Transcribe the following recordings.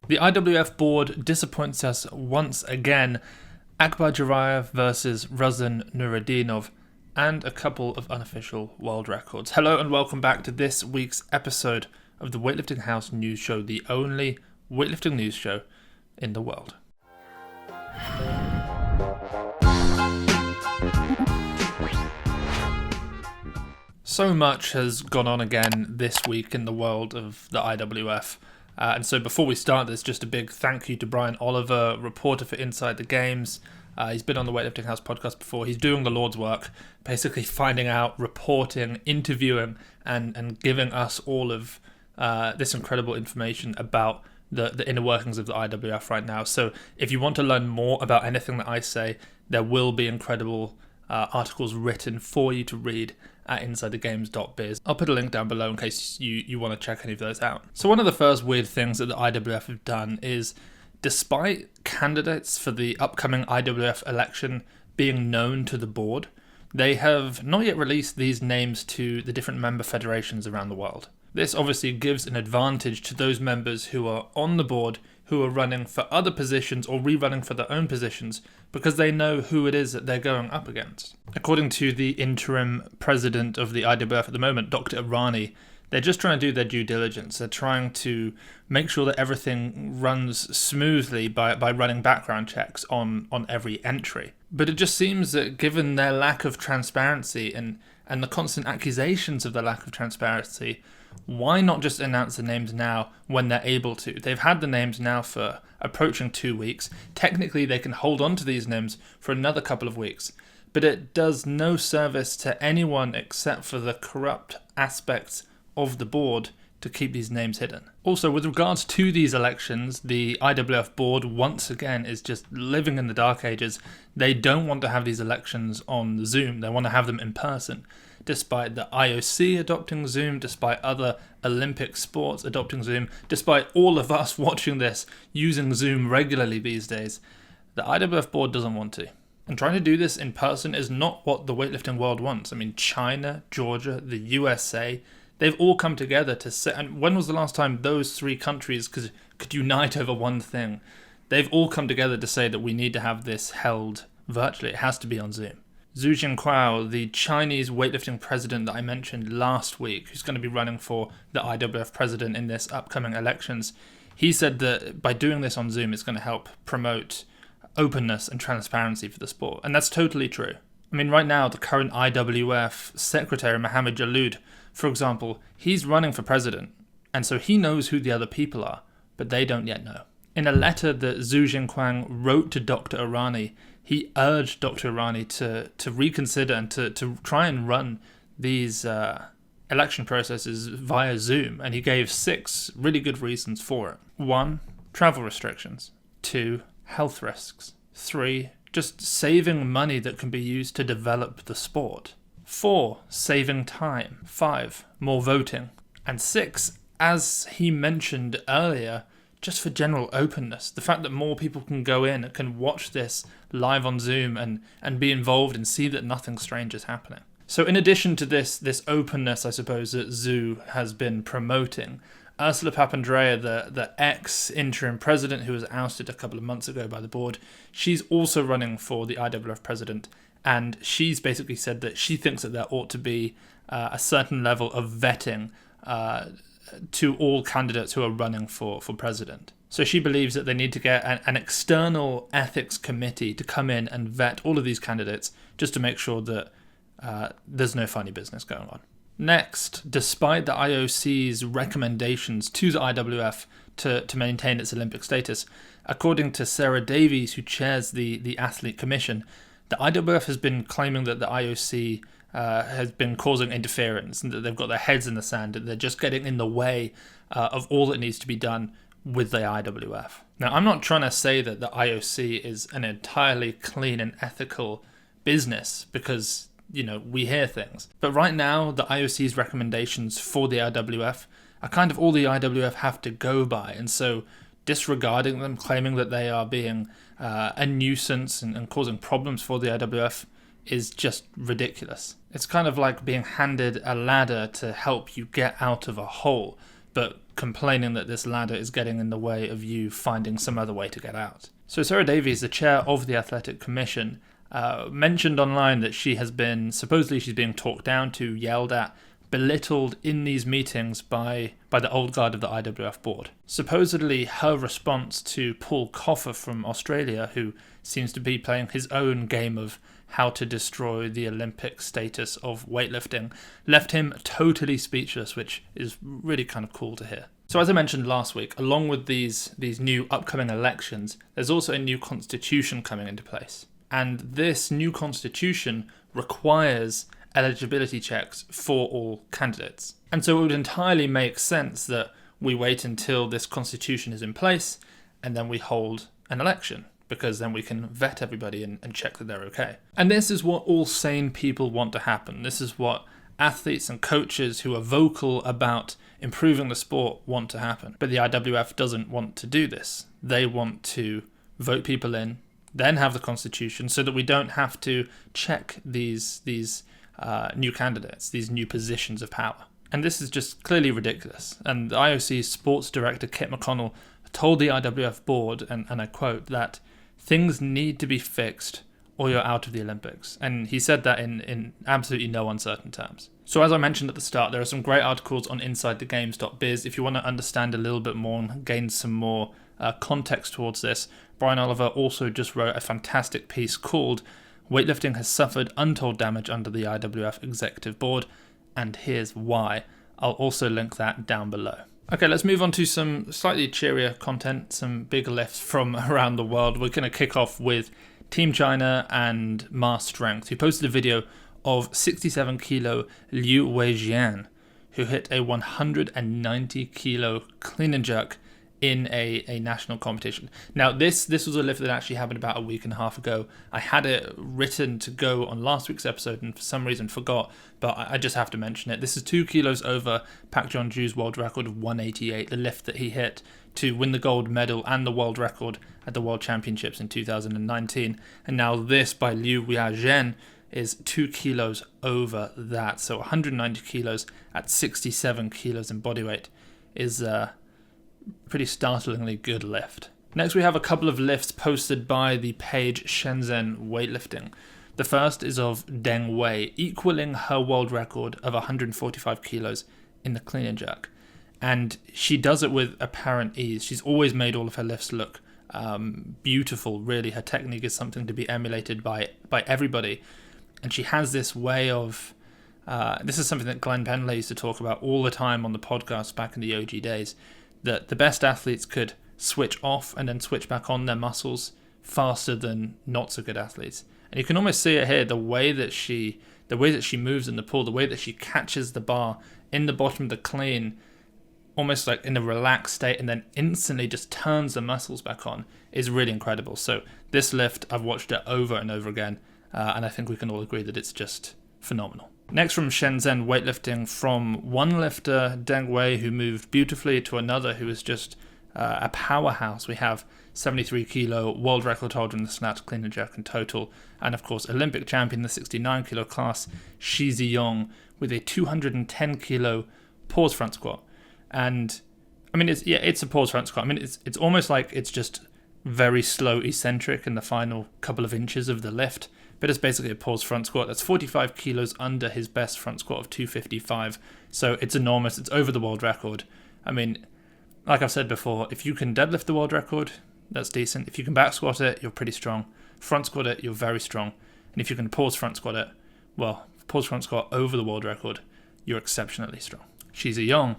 The IWF board disappoints us once again. Akbar versus Ruslan Nuradinov, and a couple of unofficial world records. Hello and welcome back to this week's episode of the Weightlifting House News Show, the only weightlifting news show in the world. So much has gone on again this week in the world of the IWF. And so before we start this, just a big thank you to Brian Oliver, reporter for Inside the Games. He's been on the Weightlifting House podcast before. He's doing the Lord's work, basically finding out, reporting, interviewing, and giving us all of this incredible information about the inner workings of the IWF right now. So if you want to learn more about anything that I say, there will be incredible articles written for you to read at insidethegames.biz. I'll put a link down below in case you want to check any of those out. So one of the first weird things that the IWF have done is, despite candidates for the upcoming IWF election being known to the board, they have not yet released these names to the different member federations around the world. This obviously gives an advantage to those members who are on the board who are running for other positions or rerunning for their own positions, because they know who it is that they're going up against. According to the interim president of the IWF at the moment, Dr. Irani, they're just trying to do their due diligence. They're trying to make sure that everything runs smoothly by running background checks on every entry. But it just seems that given their lack of transparency and the constant accusations of the lack of transparency, why not just announce the names now when they're able to? They've had the names now for approaching 2 weeks. Technically, they can hold on to these names for another couple of weeks, but it does no service to anyone except for the corrupt aspects of the board to keep these names hidden. Also, with regards to these elections, the IWF board once again is just living in the dark ages. They don't want to have these elections on Zoom. They want to have them in person. Despite the IOC adopting Zoom, despite other Olympic sports adopting Zoom, despite all of us watching this using Zoom regularly these days, the IWF board doesn't want to. And trying to do this in person is not what the weightlifting world wants. I mean, China, Georgia, the USA, they've all come together to say, and when was the last time those three countries could unite over one thing? They've all come together to say that we need to have this held virtually. It has to be on Zoom. Zhu Jinquao, the Chinese weightlifting president that I mentioned last week, who's going to be running for the IWF president in this upcoming elections, he said that by doing this on Zoom, it's going to help promote openness and transparency for the sport. And that's totally true. I mean, right now, the current IWF secretary, Mohammed Jaloud, for example, he's running for president, and so he knows who the other people are, but they don't yet know. In a letter that Zhu Jinquang wrote to Dr. Irani, he urged Dr. Irani to reconsider and to try and run these election processes via Zoom, and he gave 6 really good reasons for it. 1, travel restrictions. 2, health risks. 3, just saving money that can be used to develop the sport. 4, saving time. 5, more voting. And 6, as he mentioned earlier, just for general openness. The fact that more people can go in and can watch this live on Zoom and be involved and see that nothing strange is happening. So in addition to this openness, I suppose, that Zhu has been promoting, Ursula Papandreou, the ex-interim president who was ousted a couple of months ago by the board, she's also running for the IWF president, and she's basically said that she thinks that there ought to be a certain level of vetting to all candidates who are running for president. So she believes that they need to get an external ethics committee to come in and vet all of these candidates just to make sure that there's no funny business going on. Next, despite the IOC's recommendations to the IWF to maintain its Olympic status, according to Sarah Davies, who chairs the Athlete Commission, the IWF has been claiming that the IOC has been causing interference and that they've got their heads in the sand and they're just getting in the way of all that needs to be done with the IWF. Now, I'm not trying to say that the IOC is an entirely clean and ethical business because, we hear things. But right now, the IOC's recommendations for the IWF are kind of all the IWF have to go by. And so disregarding them, claiming that they are being a nuisance and causing problems for the IWF is just ridiculous. It's kind of like being handed a ladder to help you get out of a hole, but complaining that this ladder is getting in the way of you finding some other way to get out. So Sarah Davies, the chair of the Athletic Commission, mentioned online that supposedly she's being talked down to, yelled at, belittled in these meetings by the old guard of the IWF board. Supposedly her response to Paul Coffer from Australia, who seems to be playing his own game of how to destroy the Olympic status of weightlifting, left him totally speechless, which is really kind of cool to hear. So as I mentioned last week, along with these new upcoming elections, there's also a new constitution coming into place. And this new constitution requires eligibility checks for all candidates. And so it would entirely make sense that we wait until this constitution is in place and then we hold an election, because then we can vet everybody and check that they're okay. And this is what all sane people want to happen. This is what athletes and coaches who are vocal about improving the sport want to happen. But the IWF doesn't want to do this. They want to vote people in, then have the constitution, so that we don't have to check these new candidates, these new positions of power. And this is just clearly ridiculous. And the IOC sports director Kit McConnell told the IWF board, and I quote, that things need to be fixed or you're out of the Olympics. And he said that in absolutely no uncertain terms. So as I mentioned at the start, there are some great articles on InsideTheGames.biz if you want to understand a little bit more and gain some more context towards this. Brian Oliver also just wrote a fantastic piece called "Weightlifting Has Suffered Untold Damage Under the IWF Executive Board, and Here's Why." I'll also link that down below. Okay, let's move on to some slightly cheerier content, some big lifts from around the world. We're going to kick off with Team China and Mass Strength, who posted a video of 67 kilo Liu Weijian, who hit a 190 kilo clean and jerk in a national competition. Now, this was a lift that actually happened about a week and a half ago. I had it written to go on last week's episode and for some reason forgot, but I just have to mention it. This is 2 kilos over Pak Jeonju's world record of 188, the lift that he hit to win the gold medal and the world record at the World Championships in 2019. And now this by Liu Weijian is 2 kilos over that. So 190 kilos at 67 kilos in body weight is pretty startlingly good lift. Next we have a couple of lifts posted by the page Shenzhen Weightlifting. The first is of Deng Wei, equaling her world record of 145 kilos in the clean and jerk. And she does it with apparent ease. She's always made all of her lifts look beautiful, really. Her technique is something to be emulated by everybody. And she has this way of... this is something that Glenn Penley used to talk about all the time on the podcast back in the OG days, that the best athletes could switch off and then switch back on their muscles faster than not so good athletes. And you can almost see it here, the way that she moves in the pool, the way that she catches the bar in the bottom of the clean, almost like in a relaxed state, and then instantly just turns the muscles back on, is really incredible. So this lift, I've watched it over and over again, and I think we can all agree that it's just phenomenal. Next from Shenzhen Weightlifting, from one lifter, Deng Wei, who moved beautifully, to another who is just a powerhouse. We have 73 kilo world record holder in the snatch, clean and jerk in total, and of course Olympic champion in the 69 kilo class, Yun-Seong, with a 210 kilo pause front squat. And I mean, it's a pause front squat. I mean, it's almost like it's just very slow eccentric in the final couple of inches of the lift. But it's basically a pause front squat that's 45 kilos under his best front squat of 255. So it's enormous. It's over the world record. I mean, like I've said before, if you can deadlift the world record, that's decent. If you can back squat it, you're pretty strong. Front squat it, you're very strong. And if you can pause front squat it, well, pause front squat over the world record, you're exceptionally strong. Yun-Seong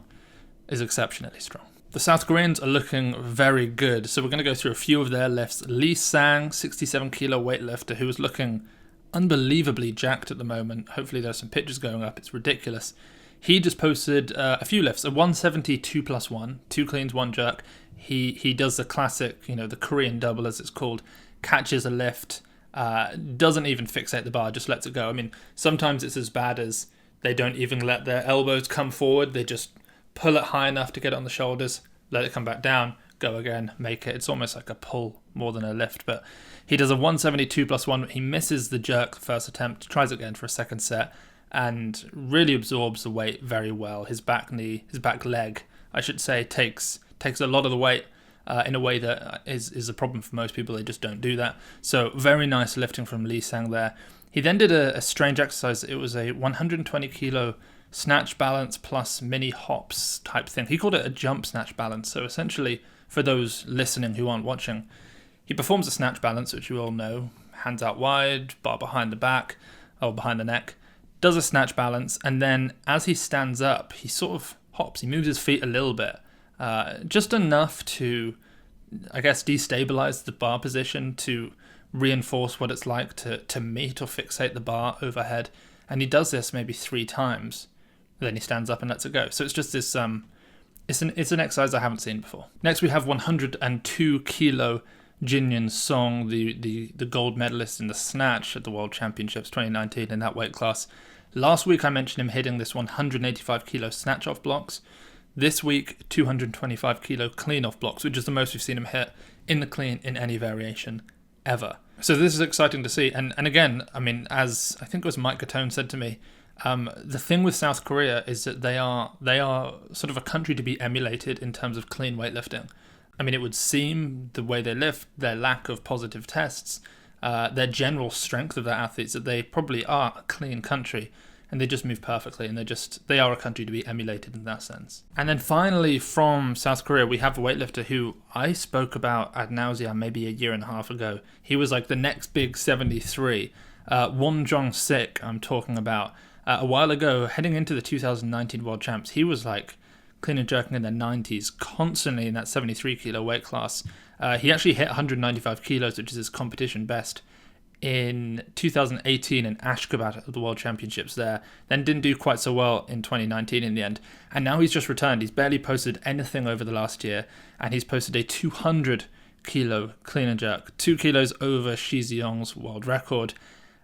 is exceptionally strong. The South Koreans are looking very good, so we're going to go through a few of their lifts. Lee Sang, 67 kilo weightlifter, who is looking unbelievably jacked at the moment. Hopefully there's some pictures going up, it's ridiculous. He just posted a few lifts, a 170 2+1, 2 cleans, 1 jerk. He does the classic, the Korean double as it's called, catches a lift, doesn't even fixate the bar, just lets it go. I mean, sometimes it's as bad as they don't even let their elbows come forward, they just pull it high enough to get it on the shoulders, let it come back down, go again, make it. It's almost like a pull more than a lift. But he does a 170 2+1. He misses the jerk the first attempt, tries again for a second set, and really absorbs the weight very well. His back leg, I should say, takes a lot of the weight in a way that is a problem for most people. They just don't do that. So very nice lifting from Yun-Seong there. He then did a strange exercise. It was a 120 kilo snatch balance plus mini hops type thing. He called it a jump snatch balance. So essentially, for those listening who aren't watching, he performs a snatch balance, which you all know, hands out wide, bar behind the back, or behind the neck, does a snatch balance, and then as he stands up, he sort of hops. He moves his feet a little bit, just enough to, I guess, destabilize the bar position, to reinforce what it's like to meet or fixate the bar overhead. And he does this maybe 3 times. Then he stands up and lets it go. So it's just this, it's an exercise I haven't seen before. Next we have 102 kilo Yun-Seong, the gold medalist in the Snatch at the World Championships 2019 in that weight class. Last week I mentioned him hitting this 185 kilo snatch off blocks. This week, 225 kilo clean off blocks, which is the most we've seen him hit in the clean in any variation ever. So this is exciting to see. And again, I mean, as I think it was Mike Gatone said to me, the thing with South Korea is that they are sort of a country to be emulated in terms of clean weightlifting. I mean, it would seem the way they lift, their lack of positive tests, their general strength of their athletes, that they probably are a clean country and they just move perfectly, and they are a country to be emulated in that sense. And then finally from South Korea, we have a weightlifter who I spoke about ad nauseam maybe a year and a half ago. He was like the next big 73. Wong Jeongsik I'm talking about. A while ago, heading into the 2019 World Champs, he was like clean and jerking in the 90s, constantly in that 73 kilo weight class. He actually hit 195 kilos, which is his competition best, in 2018 in Ashgabat at the World Championships there. Then didn't do quite so well in 2019 in the end. And now he's just returned. He's barely posted anything over the last year, and he's posted a 200 kilo clean and jerk, 2 kilos over Shi Xiong's world record,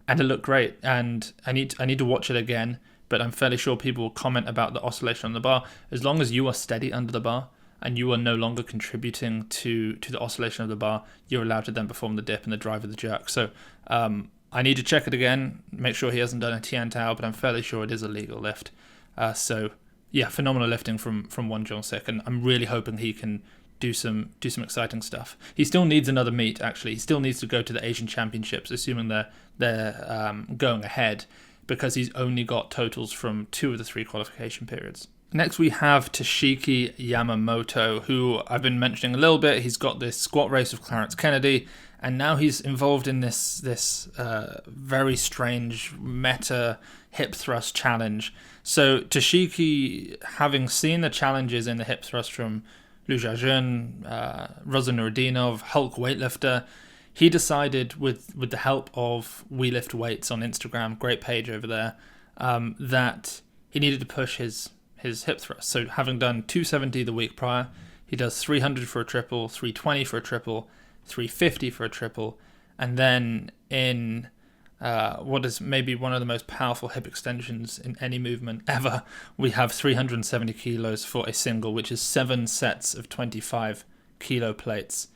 and it looked great. And I need to watch it again, but I'm fairly sure people will comment about the oscillation on the bar. As long as you are steady under the bar and you are no longer contributing to the oscillation of the bar, you're allowed to then perform the dip and the drive of the jerk. So I need to check it again, make sure he hasn't done a Tian Tao, but I'm fairly sure it is a legal lift. So yeah, phenomenal lifting from Wong Jeongsik, and I'm really hoping he can do some exciting stuff. He still needs another meet, actually. He still needs to go to the Asian Championships, assuming they're going ahead, because he's only got totals from 2 of the 3 qualification periods. Next we have Toshiki Yamamoto, who I've been mentioning a little bit. He's got this squat race with Clarence Kennedy, and now he's involved in this very strange meta hip thrust challenge. So Toshiki, having seen the challenges in the hip thrust from Liu Jiajun, Ruslan Nuradinov, Hulk weightlifter, he decided with the help of We Lift Weights on Instagram, great page over there, that he needed to push his hip thrust. So having done 270 the week prior, he does 300 for a triple, 320 for a triple, 350 for a triple, and then in what is maybe one of the most powerful hip extensions in any movement ever, we have 370 kilos for a single, which is 7 sets of 25 kilo plates.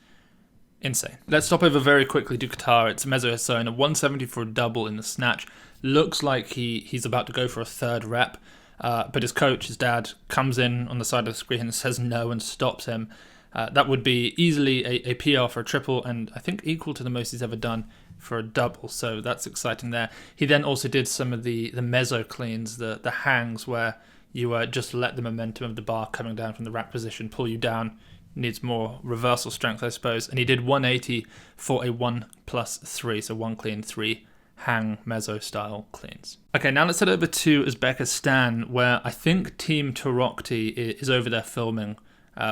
Insane. Let's stop over very quickly to Qatar. It's Meso Hassona, 170 for a double in the snatch. Looks like he's about to go for a 3rd rep. But his coach, his dad, comes in on the side of the screen and says no and stops him. That would be easily a PR for a triple, and I think equal to the most he's ever done for a double, so that's exciting there. He then also did some of the meso cleans, the hangs, where you just let the momentum of the bar coming down from the rack position pull you down. Needs more reversal strength, I suppose. And he did 180 for a 1+3, so 1 clean, 3 hang meso style cleans. Okay, now let's head over to Uzbekistan, where I think Team Toshiki is over there filming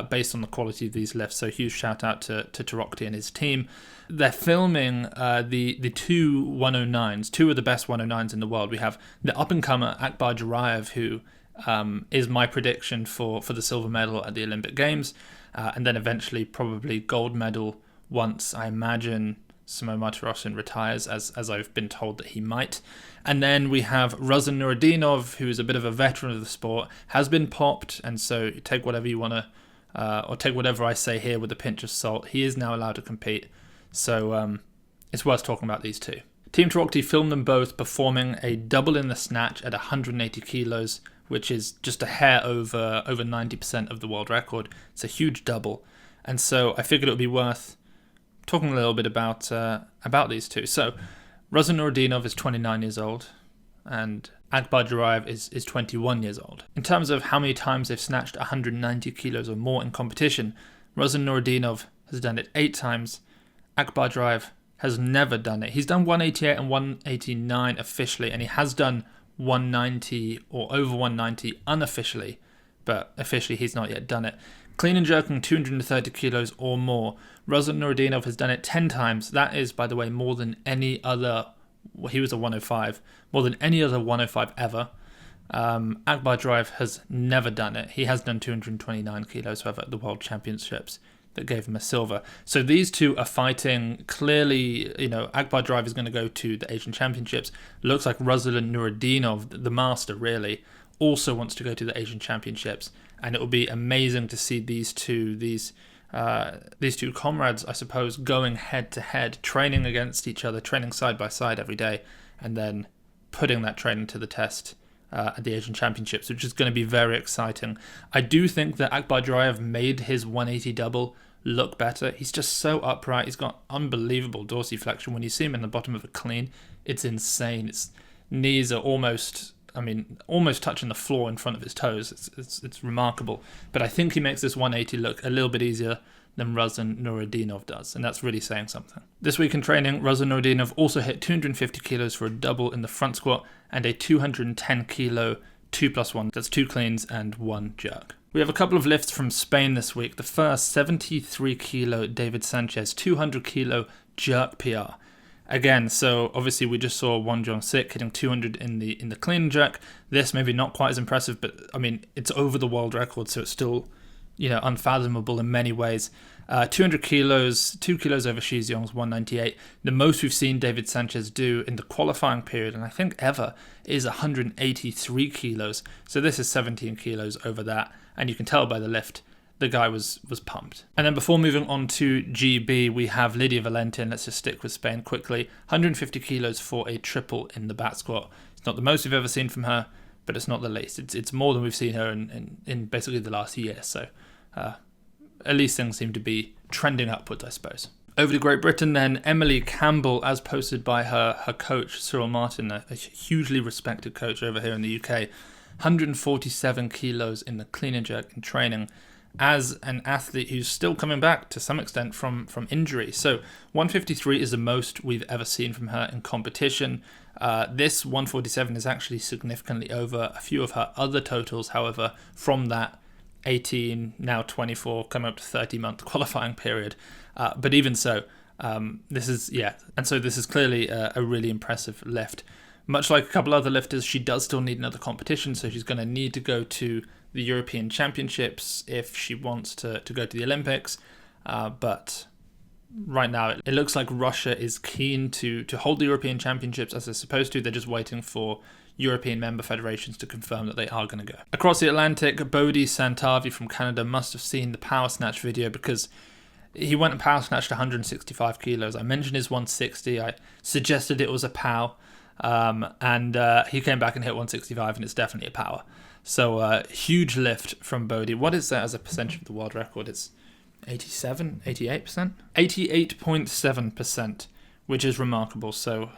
based on the quality of these lifts. So huge shout out to Toshiki and his team. They're filming the 2 109s, 2 of the best 109s in the world. We have the up-and-comer Akbar, who is my prediction for the silver medal at the Olympic Games, and then eventually probably gold medal once, I imagine, Samo Martirosyan retires, as I've been told that he might. And then we have Ruslan Nuradinov, who is a bit of a veteran of the sport, has been popped, and so take whatever you want to, or take whatever I say here with a pinch of salt. He is now allowed to compete, so it's worth talking about these two. Team Toshiki filmed them both performing a double in the snatch at 180 kilos, which is just a hair over 90% of the world record. It's a huge double. And so I figured it would be worth talking a little bit about these two. So Ruslan Nurodinov is 29 years old, and Akbar is 21 years old. In terms of how many times they've snatched 190 kilos or more in competition, Ruslan Nurodinov has done it 8 times. Akbar has never done it. He's done 188 and 189 officially, and he has done 190 or over 190 unofficially, but officially he's not yet done it. Clean and jerking 230 kilos or more. Ruslan Nurodinov has done it 10 times. That is, by the way, more than any other. He was a 105, more than any other 105 ever. Akbar has never done it. He has done 229 kilos, however, at the World Championships that gave him a silver. So these two are fighting. Clearly, Akbar is going to go to the Asian Championships. Looks like Ruslan Nurodinov, the master really, also wants to go to the Asian Championships. And it will be amazing to see these two comrades, I suppose, going head to head, training against each other, training side by side every day, and then putting that training to the test at the Asian Championships, which is going to be very exciting. I do think that Akbar made his 180 double look better. He's just so upright. He's got unbelievable dorsiflexion. When you see him in the bottom of a clean, it's insane. His knees are almost touching the floor in front of his toes. It's remarkable. But I think he makes this 180 look a little bit easier than Ruslan Nurodinov does, and that's really saying something. This week in training, Ruslan Nurodinov also hit 250 kilos for a double in the front squat and a 210 kilo 2+1. That's 2 cleans and 1 jerk. We have a couple of lifts from Spain this week. The first, 73 kilo David Sanches, 200 kilo jerk PR. Again, so obviously we just saw Jeongsik hitting 200 in the clean and jerk. This maybe not quite as impressive, but I mean it's over the world record, so it's still unfathomable in many ways. 200 kilos, 2 kilos over Yun-Seong's 198. The most we've seen David Sanches do in the qualifying period, and I think ever, is 183 kilos. So this is 17 kilos over that, and you can tell by the lift the guy was pumped. And then before moving on to GB, we have Lydia Valentin. Let's just stick with Spain quickly. 150 kilos for a triple in the back squat. It's not the most we've ever seen from her, but it's not the least. It's more than we've seen her in basically the last year. So at least things seem to be trending upwards, I suppose. Over to Great Britain then, Emily Campbell, as posted by her coach, Cyril Martin, a hugely respected coach over here in the UK. 147 kilos in the clean and jerk in training, as an athlete who's still coming back to some extent from injury. So 153 is the most we've ever seen from her in competition. This 147 is actually significantly over a few of her other totals, however, from that 18, now 24, coming up to 30-month qualifying period. But even so, this is clearly a really impressive lift. Much like a couple other lifters, she does still need another competition, so she's going to need to go to the European Championships if she wants to go to the Olympics. But right now, it looks like Russia is keen to hold the European Championships as they're supposed to. They're just waiting for European member federations to confirm that they are going to go. Across the Atlantic, Boady Santavy from Canada must have seen the power snatch video because he went and power snatched 165 kilos. I mentioned his 160. I suggested it was a pow. And he came back and hit 165, and it's definitely a power. So huge lift from Boady. What is that as a percentage of the world record? It's 87, 88%? 88.7%, which is remarkable. So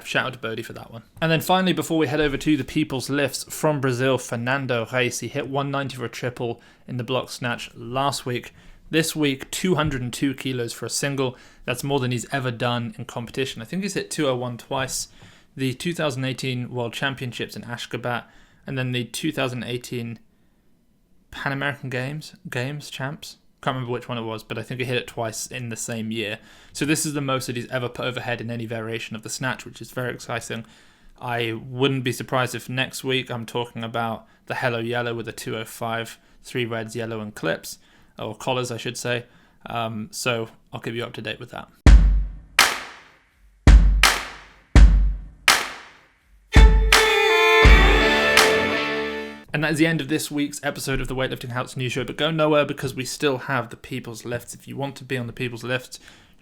shout out to Boady for that one. And then finally, before we head over to the people's lifts, from Brazil, Fernando Reis. He hit 190 for a triple in the block snatch last week. This week, 202 kilos for a single. That's more than he's ever done in competition. I think he's hit 201 twice. The 2018 World Championships in Ashgabat, and then the 2018 Pan American Games champs. Can't remember which one it was, but I think he hit it twice in the same year. So this is the most that he's ever put overhead in any variation of the snatch, which is very exciting. I wouldn't be surprised if next week I'm talking about the Hello Yellow with a 205, 3 reds, yellow, and clips. Or collars, I should say. So I'll keep you up to date with that. And that is the end of this week's episode of the Weightlifting House News Show. But go nowhere because we still have the People's Lifts. If you want to be on the People's Lifts,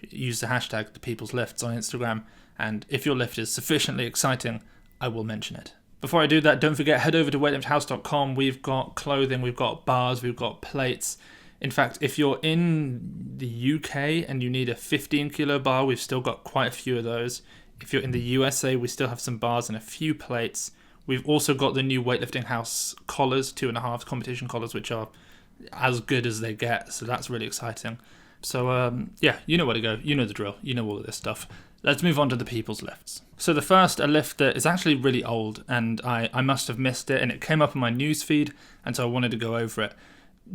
use the hashtag the People's Lifts on Instagram and if your lift is sufficiently exciting, I will mention it. Before I do that, don't forget, head over to weightliftinghouse.com. We've got clothing, we've got bars, we've got plates. In fact, if you're in the UK and you need a 15 kilo bar, we've still got quite a few of those. If you're in the USA, we still have some bars and a few plates. We've also got the new Weightlifting House collars, 2.5 competition collars, which are as good as they get. So that's really exciting. So yeah, you know where to go. You know the drill. You know all of this stuff. Let's move on to the people's lifts. So the first, a lift that is actually really old, and I must have missed it, and it came up on my newsfeed, and so I wanted to go over it.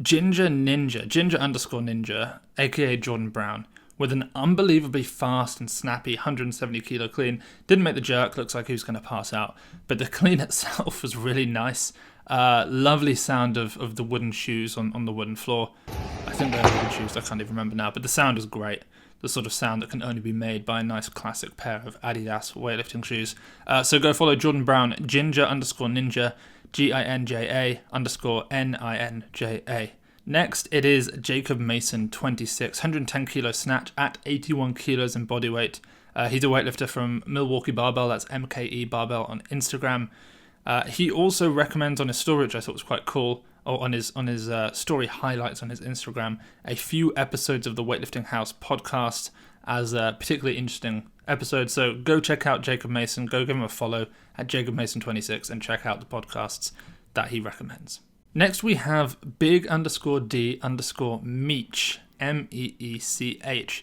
Ginger underscore ninja, aka Jordan Brown, with an unbelievably fast and snappy 170 kilo clean. Didn't make the jerk, looks like he was going to pass out, but the clean itself was really nice. Lovely sound of the wooden shoes on the wooden floor. I think they're wooden shoes, I can't even remember now, but the sound is great. The sort of sound that can only be made by a nice classic pair of Adidas weightlifting shoes. So go follow Jordan Brown, ginger underscore ninja, GINJA underscore NINJA. Next, it is Jacob Mason, 26, 110 kilo snatch at 81 kilos in body weight. He's a weightlifter from Milwaukee Barbell, that's MKE Barbell on Instagram. He also recommends on his story, which I thought was quite cool, or on his story highlights on his Instagram, a few episodes of the Weightlifting House podcast as a particularly interesting episode. So go check out Jacob Mason, go give him a follow at Jacob Mason 26 and check out the podcasts that he recommends. Next we have big underscore D underscore Meech, Meech,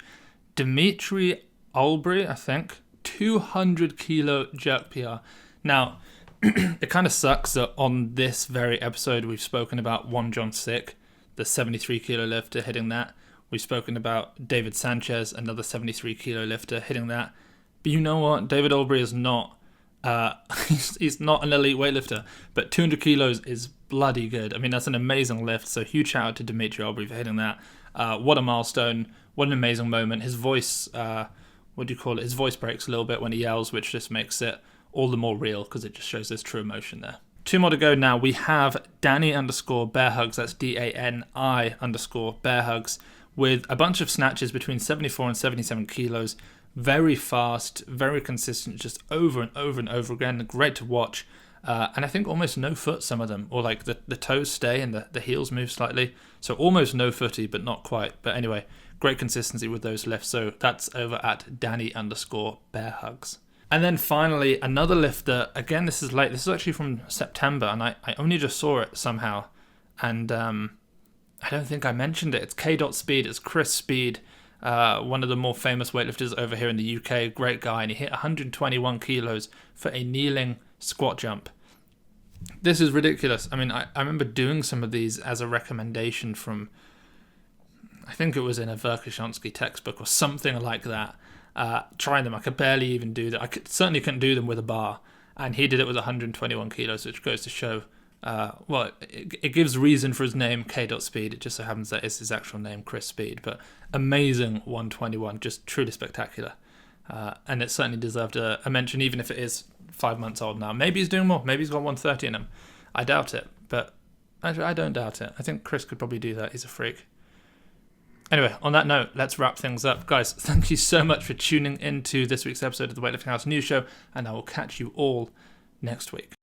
Dimitri Albury, I think, 200 kilo jerk PR. Now, it kind of sucks that on this very episode we've spoken about Jeongsik, the 73 kilo lifter, hitting that. We've spoken about David Sanches, another 73 kilo lifter, hitting that. But you know what? David Albury is not, he's not an elite weightlifter, but 200 kilos is bloody good. I mean, that's an amazing lift, so huge shout out to Dimitri Albury for hitting that. What a milestone, what an amazing moment. His voice, his voice breaks a little bit when he yells, which just makes it all the more real because it just shows there's true emotion there. Two more to go now. We have Danny underscore bear hugs, that's DANI underscore bear hugs, with a bunch of snatches between 74 and 77 kilos. Very fast, very consistent, just over and over and over again. Great to watch. And I think almost no foot, some of them, or like the toes stay and the heels move slightly. So almost no footy, but not quite. But anyway, great consistency with those lifts. So that's over at Danny underscore bear hugs. And then finally, another lift that, again, this is late. This is actually from September, and I only just saw it somehow. And I don't think I mentioned it. It's K.Speed. It's Chris Speed, one of the more famous weightlifters over here in the UK. Great guy, and he hit 121 kilos for a kneeling squat jump. This is ridiculous. I mean, I remember doing some of these as a recommendation from, I think it was in a Verkhoshansky textbook or something like that. Trying them, I could barely even do that. Certainly couldn't do them with a bar, and he did it with 121 kilos, which goes to show, it gives reason for his name, K.Speed. It just so happens that it's his actual name, Chris Speed, but amazing 121, just truly spectacular. And it certainly deserved a mention, even if it is 5 months old now. Maybe he's doing more. Maybe he's got 130 in him. I doubt it, but I don't doubt it. I think Chris could probably do that. He's a freak. Anyway, on that note, let's wrap things up. Guys, thank you so much for tuning into this week's episode of the Weightlifting House News Show, and I will catch you all next week.